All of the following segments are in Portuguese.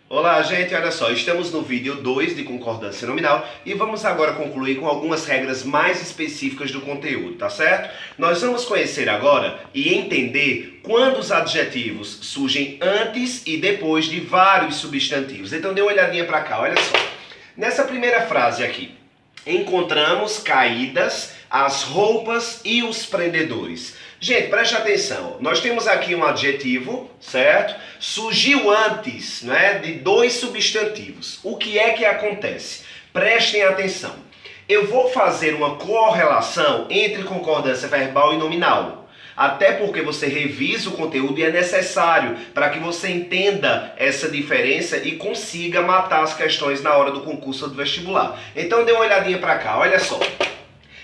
Olá, gente, olha só, estamos no vídeo 2 de concordância nominal e vamos agora concluir com algumas regras mais específicas do conteúdo, tá certo? Nós vamos conhecer agora e entender quando os adjetivos surgem antes e depois de vários substantivos. Então dê uma olhadinha para cá, olha só. Nessa primeira frase aqui, encontramos caídas as roupas e os prendedores. Gente, preste atenção, nós temos aqui um adjetivo, certo? Surgiu antes, né, de dois substantivos. O que é que acontece? Prestem atenção. Eu vou fazer uma correlação entre concordância verbal e nominal. Até porque você revisa o conteúdo e é necessário para que você entenda essa diferença e consiga matar as questões na hora do concurso do vestibular. Então dê uma olhadinha para cá, olha só.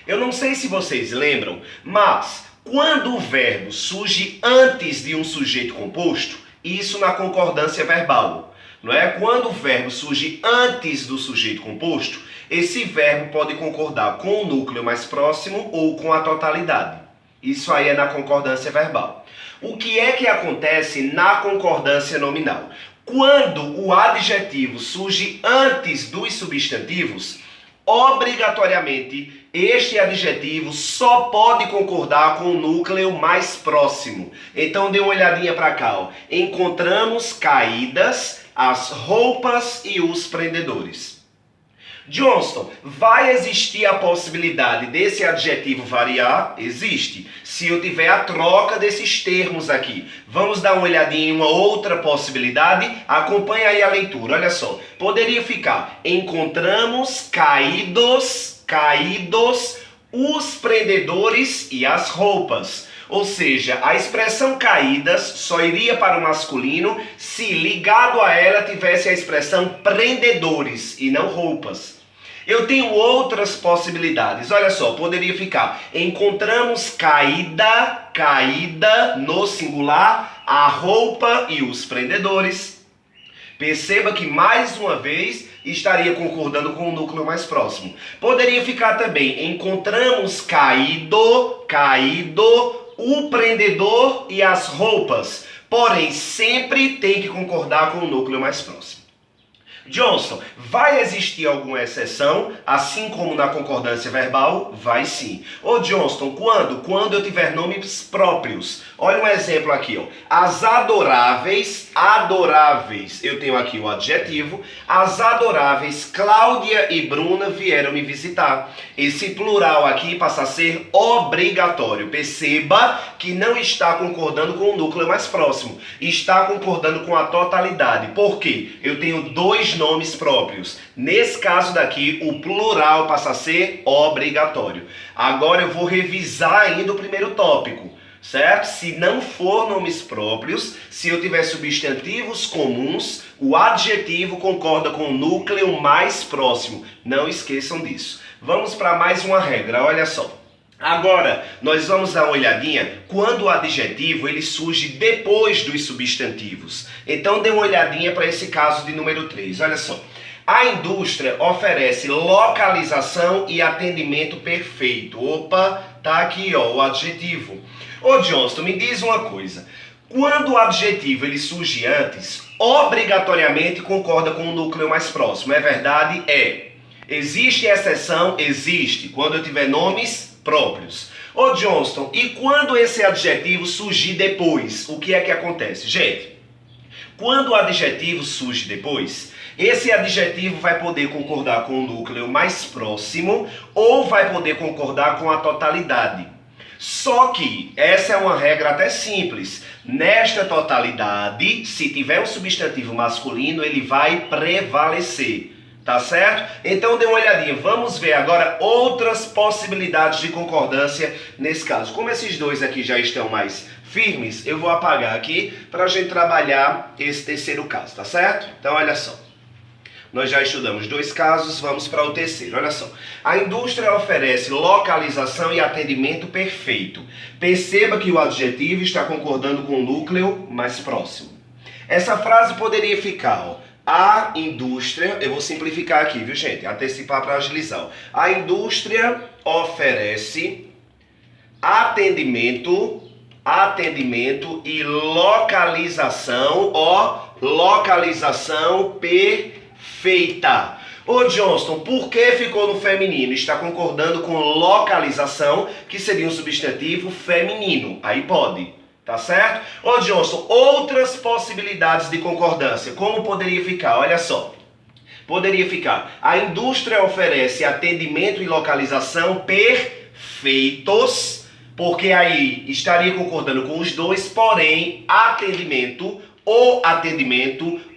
Eu não sei se vocês lembram, mas quando o verbo surge antes de um sujeito composto, isso na concordância verbal, não é? Quando o verbo surge antes do sujeito composto, esse verbo pode concordar com o núcleo mais próximo ou com a totalidade. Isso aí é na concordância verbal. O que é que acontece na concordância nominal? Quando o adjetivo surge antes dos substantivos, obrigatoriamente este adjetivo só pode concordar com o núcleo mais próximo. Então dê uma olhadinha para cá, ó. Encontramos caídas as roupas e os prendedores. Johnston, vai existir a possibilidade desse adjetivo variar? Existe. Se eu tiver a troca desses termos aqui. Vamos dar uma olhadinha em uma outra possibilidade? Acompanha aí a leitura, olha só. Poderia ficar, encontramos caídos, os prendedores e as roupas. Ou seja, a expressão caídas só iria para o masculino se ligado a ela tivesse a expressão prendedores e não roupas. Eu tenho outras possibilidades. Olha só, poderia ficar encontramos caída no singular, a roupa e os prendedores. Perceba que mais uma vez estaria concordando com o núcleo mais próximo. Poderia ficar também encontramos caído, o prendedor e as roupas. Porém, sempre tem que concordar com o núcleo mais próximo. Johnston, vai existir alguma exceção, assim como na concordância verbal? Vai sim. Ô Johnston, quando? Quando eu tiver nomes próprios. Olha um exemplo aqui, ó. As adoráveis, eu tenho aqui o adjetivo, as adoráveis Cláudia e Bruna vieram me visitar. Esse plural aqui passa a ser obrigatório. Perceba que não está concordando com o núcleo mais próximo, está concordando com a totalidade. Por quê? Eu tenho dois nomes próprios. Nesse caso daqui, o plural passa a ser obrigatório. Agora eu vou revisar ainda o primeiro tópico, certo? Se não for nomes próprios, se eu tiver substantivos comuns, o adjetivo concorda com o núcleo mais próximo. Não esqueçam disso. Vamos para mais uma regra, olha só. Agora, nós vamos dar uma olhadinha quando o adjetivo ele surge depois dos substantivos. Então, dê uma olhadinha para esse caso de número 3. Olha só. A indústria oferece localização e atendimento perfeito. Opa, tá aqui, ó, o adjetivo. Ô, Johnston, me diz uma coisa. Quando o adjetivo ele surge antes, obrigatoriamente concorda com o núcleo mais próximo. É verdade? É. Existe exceção? Existe. Quando eu tiver nomes próprios. Ô Johnston, e quando esse adjetivo surgir depois, o que é que acontece? Gente, quando o adjetivo surge depois, esse adjetivo vai poder concordar com o núcleo mais próximo ou vai poder concordar com a totalidade. Só que essa é uma regra até simples. Nesta totalidade, se tiver um substantivo masculino, ele vai prevalecer. Tá certo? Então dê uma olhadinha. Vamos ver agora outras possibilidades de concordância nesse caso. Como esses dois aqui já estão mais firmes, eu vou apagar aqui para a gente trabalhar esse terceiro caso, tá certo? Então olha só. Nós já estudamos dois casos, vamos para o terceiro. Olha só. A indústria oferece localização e atendimento perfeito. Perceba que o adjetivo está concordando com o núcleo mais próximo. Essa frase poderia ficar, ó. A indústria, eu vou simplificar aqui, viu gente? Antecipar para agilizar. A indústria oferece atendimento e localização, ó, localização perfeita. Ô Johnston, por que ficou no feminino? Está concordando com localização, que seria um substantivo feminino. Aí pode, tá certo? Ô Johnston, outras possibilidades de concordância. Como poderia ficar? Olha só. Poderia ficar: a indústria oferece atendimento e localização perfeitos, porque aí estaria concordando com os dois, porém,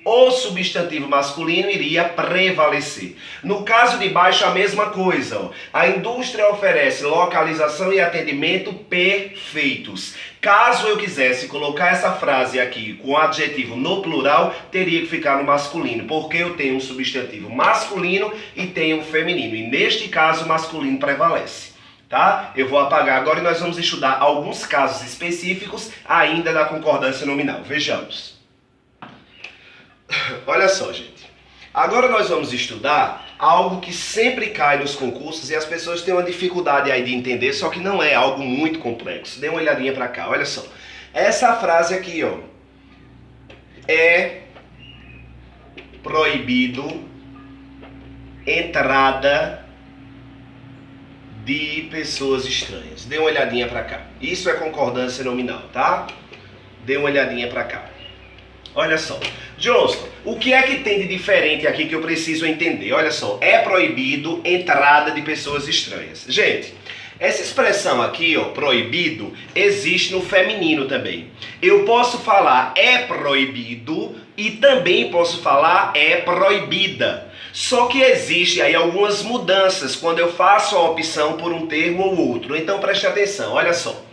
o substantivo masculino iria prevalecer. No caso de baixo, a mesma coisa. Ó. A indústria oferece localização e atendimento perfeitos. Caso eu quisesse colocar essa frase aqui com o adjetivo no plural, teria que ficar no masculino, porque eu tenho um substantivo masculino e tenho um feminino. E neste caso, o masculino prevalece. Tá? Eu vou apagar agora e nós vamos estudar alguns casos específicos ainda da concordância nominal. Vejamos. Olha só, gente. Agora nós vamos estudar algo que sempre cai nos concursos e as pessoas têm uma dificuldade aí de entender, só que não é algo muito complexo. Dê uma olhadinha pra cá, olha só. Essa frase aqui, ó. É proibido entrada de pessoas estranhas. Dê uma olhadinha pra cá. Isso é concordância nominal, tá? Dê uma olhadinha pra cá. Olha só. Johnston, o que é que tem de diferente aqui que eu preciso entender? Olha só, é proibido entrada de pessoas estranhas. Gente, essa expressão aqui, ó, proibido, existe no feminino também. Eu posso falar é proibido e também posso falar é proibida. Só que existe aí algumas mudanças quando eu faço a opção por um termo ou outro. Então preste atenção, olha só.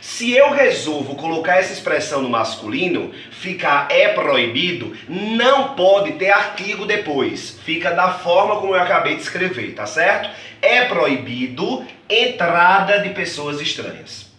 Se eu resolvo colocar essa expressão no masculino, ficar é proibido, não pode ter artigo depois. Fica da forma como eu acabei de escrever, tá certo? É proibido entrada de pessoas estranhas.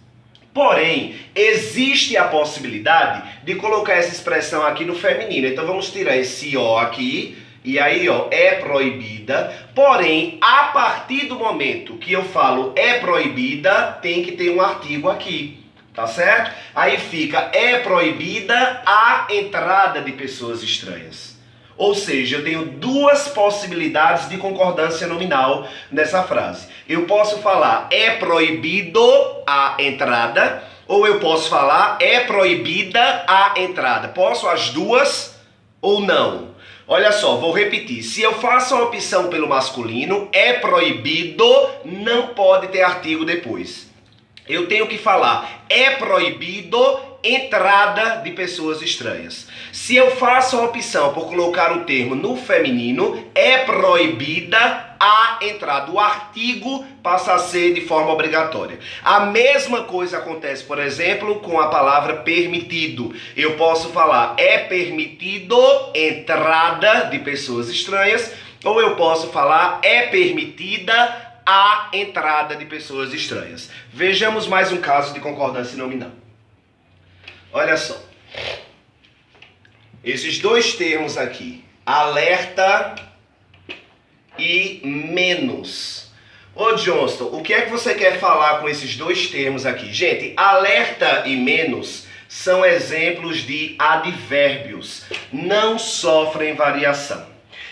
Porém, existe a possibilidade de colocar essa expressão aqui no feminino. Então vamos tirar esse O aqui. E aí, ó, é proibida, porém, a partir do momento que eu falo é proibida, tem que ter um artigo aqui, tá certo? Aí fica, é proibida a entrada de pessoas estranhas. Ou seja, eu tenho duas possibilidades de concordância nominal nessa frase. Eu posso falar, é proibido a entrada, ou eu posso falar, é proibida a entrada. Posso as duas ou não? Olha só, vou repetir. Se eu faço a opção pelo masculino, é proibido, não pode ter artigo depois. Eu tenho que falar, é proibido entrada de pessoas estranhas. Se eu faço a opção por colocar o termo no feminino, é proibida a entrada. O artigo passa a ser de forma obrigatória. A mesma coisa acontece, por exemplo, com a palavra permitido. Eu posso falar, é permitido entrada de pessoas estranhas, ou eu posso falar, é permitida a entrada de pessoas estranhas. Vejamos mais um caso de concordância nominal. Olha só. Esses dois termos aqui, alerta e menos. Ô Johnston, o que é que você quer falar com esses dois termos aqui? Gente, alerta e menos são exemplos de advérbios. Não sofrem variação.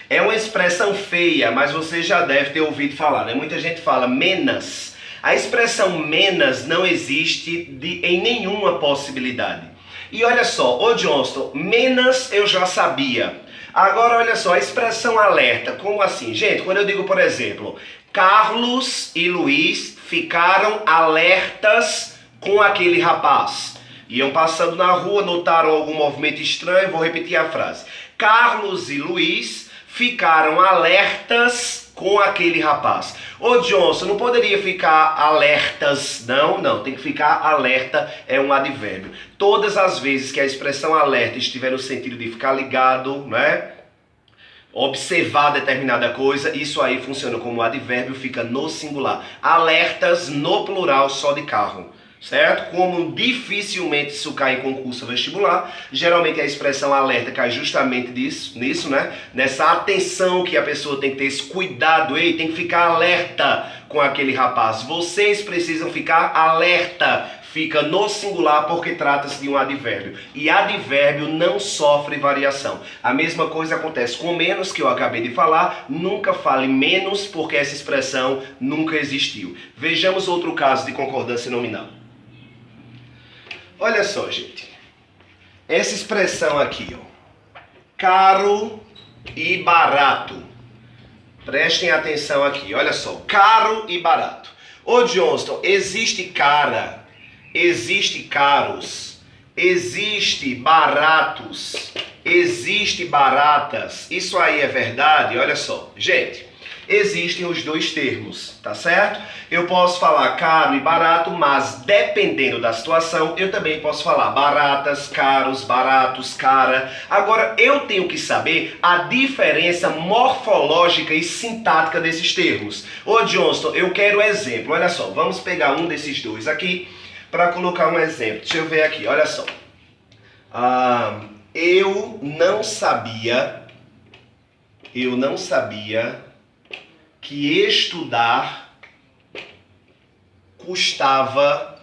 É uma expressão feia, mas você já deve ter ouvido falar, né? Muita gente fala menos. A expressão menos não existe em nenhuma possibilidade. E olha só, ô Johnston, menos eu já sabia. Agora olha só, a expressão alerta, como assim? Gente, quando eu digo, por exemplo, Carlos e Luiz ficaram alertas com aquele rapaz. Iam passando na rua, notaram algum movimento estranho, vou repetir a frase. Carlos e Luiz ficaram alertas com aquele rapaz. Ô Johnston, não poderia ficar alertas, não, tem que ficar alerta, é um advérbio. Todas as vezes que a expressão alerta estiver no sentido de ficar ligado, né? Observar determinada coisa, isso aí funciona como advérbio, fica no singular. Alertas no plural só de carro. Certo? Como dificilmente isso cai em concurso vestibular, geralmente a expressão alerta cai justamente nisso, né? Nessa atenção que a pessoa tem que ter, esse cuidado, tem que ficar alerta com aquele rapaz. Vocês precisam ficar alerta, fica no singular porque trata-se de um advérbio. E advérbio não sofre variação. A mesma coisa acontece com menos, que eu acabei de falar. Nunca fale menos porque essa expressão nunca existiu. Vejamos outro caso de concordância nominal. Olha só, gente. Essa expressão aqui, ó. Caro e barato. Prestem atenção aqui, olha só. Caro e barato. Ô Johnston, existe cara, existe caros, existe baratos, existe baratas. Isso aí é verdade? Olha só. Gente, existem os dois termos, tá certo? Eu posso falar caro e barato, mas dependendo da situação, eu também posso falar baratas, caros, baratos, cara. Agora, eu tenho que saber a diferença morfológica e sintática desses termos. Ô Johnston, eu quero exemplo. Olha só, vamos pegar um desses dois aqui para colocar um exemplo. Deixa eu ver aqui, olha só. Eu não sabia que estudar custava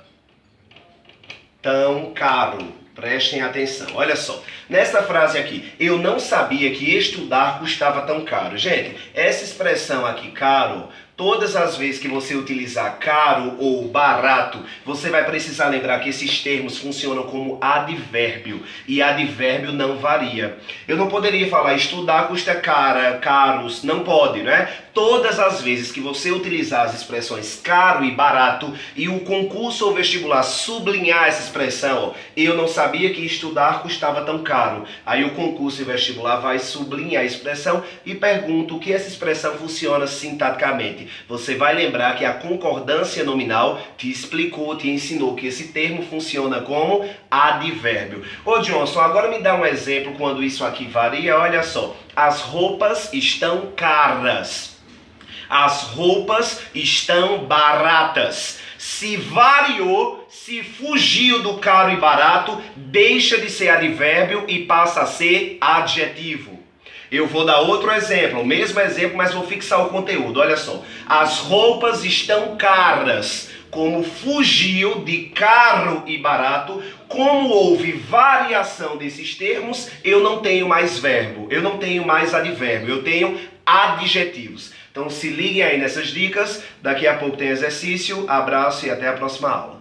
tão caro. Prestem atenção. Olha só. Nessa frase aqui, eu não sabia que estudar custava tão caro. Gente, essa expressão aqui, caro, todas as vezes que você utilizar caro ou barato, você vai precisar lembrar que esses termos funcionam como advérbio. E advérbio não varia. Eu não poderia falar estudar custa cara, caros. Não pode, né? Todas as vezes que você utilizar as expressões caro e barato e o concurso ou vestibular sublinhar essa expressão, ó, eu não sabia que estudar custava tão caro. Aí o concurso e vestibular vai sublinhar a expressão e pergunta o que essa expressão funciona sintaticamente. Você vai lembrar que a concordância nominal te explicou, te ensinou que esse termo funciona como advérbio. Ô Johnson, agora me dá um exemplo quando isso aqui varia. Olha só, as roupas estão caras. As roupas estão baratas. Se variou, se fugiu do caro e barato, deixa de ser advérbio e passa a ser adjetivo. Eu vou dar outro exemplo, o mesmo exemplo, mas vou fixar o conteúdo. Olha só, as roupas estão caras. Como fugiu de caro e barato, como houve variação desses termos, eu não tenho mais verbo, eu não tenho mais advérbio, eu tenho adjetivos. Então se liguem aí nessas dicas, daqui a pouco tem exercício, abraço e até a próxima aula.